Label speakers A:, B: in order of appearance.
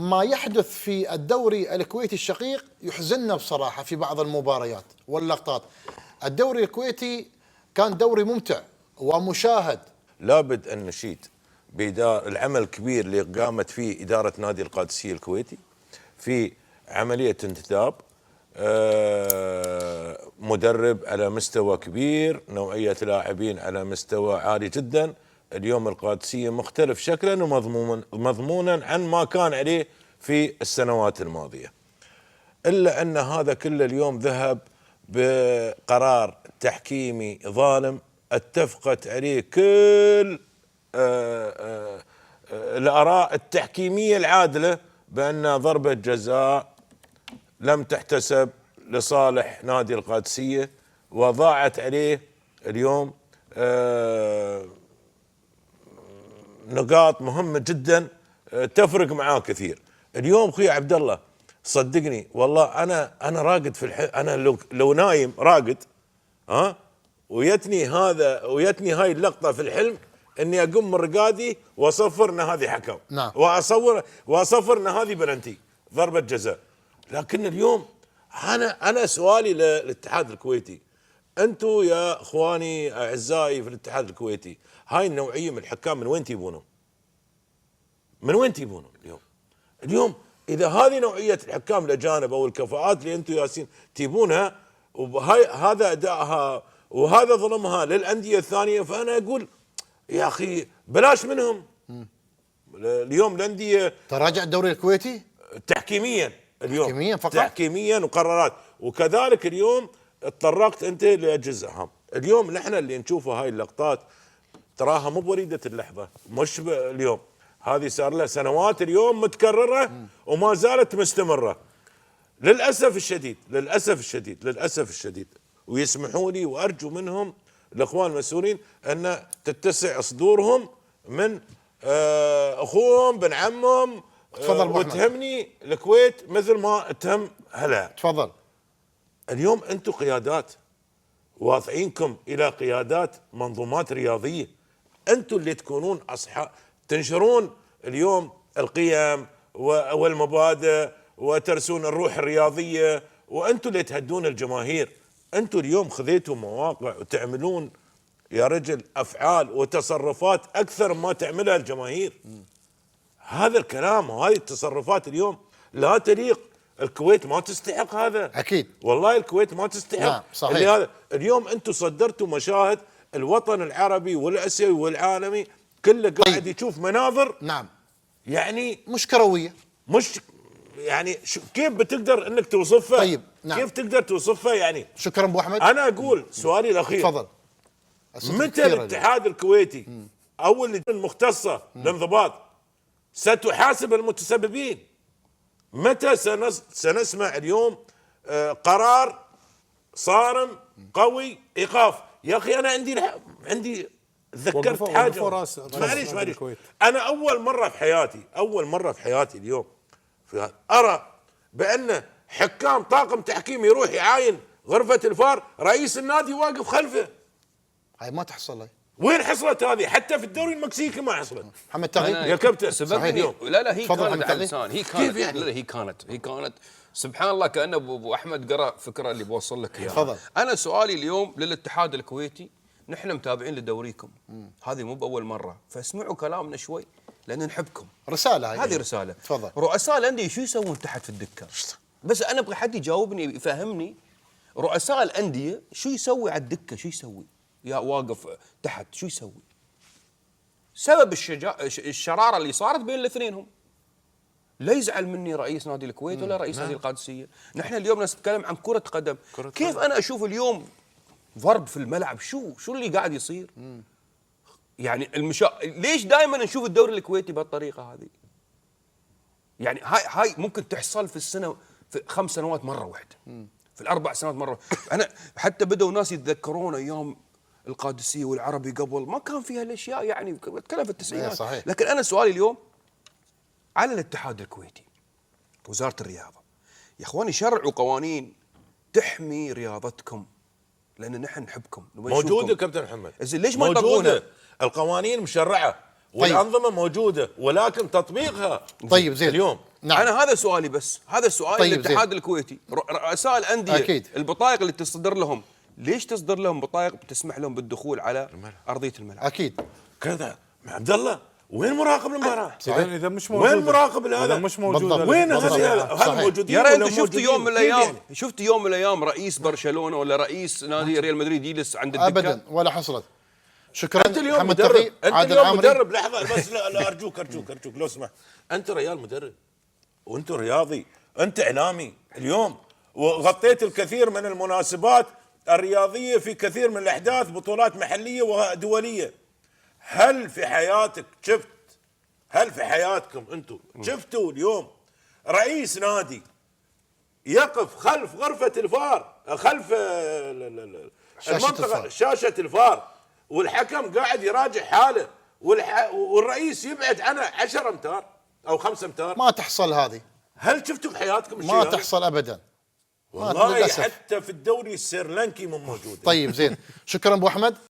A: ما يحدث في الدوري الكويتي الشقيق يحزننا بصراحة في بعض المباريات واللقطات. الدوري الكويتي كان دوري ممتع ومشاهد.
B: لابد أن نشيد بالعمل الكبير اللي قامت فيه إدارة نادي القادسية الكويتي في عملية انتداب مدرب على مستوى كبير، نوعية لاعبين على مستوى عالي جدا. اليوم القادسية مختلف شكلا ومضمونا عن ما كان عليه في السنوات الماضية، إلا أن هذا كله اليوم ذهب بقرار تحكيمي ظالم اتفقت عليه كل الآراء التحكيمية العادلة بأن ضربة جزاء لم تحتسب لصالح نادي القادسية، وضاعت عليه اليوم نقاط مهمة جدا تفرق معاه كثير. اليوم اخوي عبد الله صدقني والله انا راقد في انا لو نايم راقد ويتني هاي اللقطة في الحلم اني اقوم من رقادي واصفر ان هذه حكم،
A: نعم،
B: واصفر ان هذه بلنتي ضربة جزاء. لكن اليوم انا سؤالي للاتحاد الكويتي، انتم يا اخواني اعزائي في الاتحاد الكويتي، هاي النوعيه من الحكام من وين تجيبونهم؟ من وين تجيبونهم اليوم اذا هذه نوعيه الحكام الاجانب او الكفاءات اللي انتم ياسين تجيبونها، وهاي هذا ادائها وهذا ظلمها للانديه الثانيه، فانا اقول يا اخي بلاش منهم. اليوم الانديه
A: تراجع الدوري الكويتي
B: تحكيميا اليوم،
A: تحكيميا فقط،
B: تحكيميا وقرارات. وكذلك اليوم تطرقت انت لاجهزه اهم. اليوم نحن اللي نشوفه هاي اللقطات تراها مو بوريده اللحظه، مش اليوم، هذه صار لها سنوات اليوم متكرره وما زالت مستمره. للاسف الشديد للاسف الشديد للاسف الشديد، ويسمحوا لي وارجو منهم الاخوان المسؤولين ان تتسع صدورهم من اخوهم بن عمهم.
A: تفضل
B: وتهمني الكويت مثل ما تهم هلا.
A: تفضل.
B: اليوم انتم قيادات واضعينكم الى قيادات منظومات رياضيه، انتم اللي تكونون اصحاب تنشرون اليوم القيم والمبادئ وترسون الروح الرياضيه، وانتم اللي تهدون الجماهير. انتم اليوم خذيتوا مواقع وتعملون يا رجل افعال وتصرفات اكثر ما تعملها الجماهير. هذا الكلام وهذه التصرفات اليوم لا تليق. الكويت ما تستحق هذا،
A: اكيد
B: والله الكويت ما تستحق.
A: نعم صحيح.
B: اللي هذا اليوم انتم صدرتوا مشاهد الوطن العربي والاسيوي والعالمي كله قاعد يشوف مناظر،
A: نعم،
B: يعني
A: مش كرويه،
B: مش يعني كيف بتقدر انك توصفها؟
A: طيب نعم،
B: كيف تقدر توصفها يعني؟
A: شكرا ابو احمد.
B: انا اقول سؤالي الاخير،
A: تفضل.
B: متى الاتحاد الكويتي او اللجنه المختصه للانضباط ستحاسب المتسببين؟ متى سنسمع اليوم قرار صارم قوي ايقاف؟ يا اخي انا عندي تذكرت حاجه، معليش انا اول مره في حياتي اليوم ارى بان حكام طاقم تحكيم يروح يعاين غرفه الفار، رئيس النادي واقف خلفه.
A: هاي ما تحصل. هاي
B: وين حصلت هذه؟ حتى في الدوري المكسيكي ما حصلت.
A: محمد تغيب
B: يا كابتن
C: سبقني. لا هي كانت على
A: لسان،
C: هي كانت يعني؟ لا هي كانت سبحان الله. كأن ابو احمد قرأ فكره اللي بوصل لك اياها.
A: تفضل.
C: انا سؤالي اليوم للاتحاد الكويتي، نحن متابعين لدوريكم، هذه مو باول مره، فاسمعوا كلامنا شوي لان نحبكم.
A: رساله
C: هذه رساله.
A: تفضل.
C: رؤساء الانديه شو يسوون تحت في الدكه؟ بس انا ابغى حد يجاوبني يفهمني. رؤساء الانديه شو يسوي على الدكه؟ شو يسوي؟ يا واقف تحت شو يسوي؟ سبب الشراره اللي صارت بين الاثنين هم. لا يزعل مني رئيس نادي الكويت ولا رئيس نادي القادسيه، نحن اليوم نتكلم عن كره قدم. كيف انا اشوف اليوم ضرب في الملعب؟ شو اللي قاعد يصير؟ يعني ليش دائما نشوف الدوري الكويتي بهالطريقه هذه؟ يعني هاي ممكن تحصل في السنه في 5 سنوات مره واحده، في ال4 سنوات مره. انا حتى بدأوا ناس يتذكرون ايام القادسيه والعربي قبل ما كان فيها الاشياء، يعني بتكلم في التسعينات.
A: صحيح.
C: لكن انا سؤالي اليوم على الاتحاد الكويتي، وزاره الرياضه، يا اخواني شرعوا قوانين تحمي رياضتكم، لان نحن نحبكم.
B: موجوده كابتن محمد،
C: ليش ما يطبقونها؟
B: القوانين مشرعه والانظمه موجوده، ولكن تطبيقها
A: طيب زين
B: اليوم
A: نعم.
C: انا هذا سؤالي بس، هذا السؤال
A: طيب
C: للاتحاد الكويتي. رؤساء الانديه
A: أكيد.
C: البطايق اللي تصدر لهم، ليش تصدر لهم بطايق تسمح لهم بالدخول على ارضيه الملعب؟
A: اكيد.
B: كذا عبد الله، وين مراقب المباراه؟
D: اذا مش موجود،
B: وين المراقب هذا؟
D: اذا مش موجود
A: بالضبط.
B: وين
A: بالضبط.
B: هذا؟
A: صحيح.
B: هل موجودين
C: يا ريت
B: ولا
C: انت شفت
B: موجودين؟
C: يوم من
B: كيف
C: الايام
B: يعني؟
C: شفت يوم من الايام رئيس برشلونه ولا رئيس نادي ريال مدريد يجلس عند الدكه؟
A: ابدا ولا حصلت. شكرا
B: انت اليوم
A: محمد
B: مدرب،
A: تقي،
B: انت
A: عادل
B: اليوم
A: عامري.
B: مدرب. لحظه بس، لا ارجوك لو سمحت. انت ريال مدرب وانت رياضي، انت اعلامي اليوم، وغطيت الكثير من المناسبات الرياضيه في كثير من الاحداث، بطولات محليه ودوليه. هل في حياتكم انتم شفتوا اليوم رئيس نادي يقف خلف غرفه الفار، خلف المنطقه شاشه الفار، والحكم قاعد يراجع حاله، والرئيس يبعد عنه 10 امتار او 5 امتار؟
A: ما تحصل هذه،
B: هل شفتوا بحياتكم الشيء
A: ما
B: هذا؟
A: تحصل ابدا.
B: والله
A: للأسف.
B: حتى في الدوري السريلانكي مو موجود.
A: طيب زين، شكرا ابو احمد.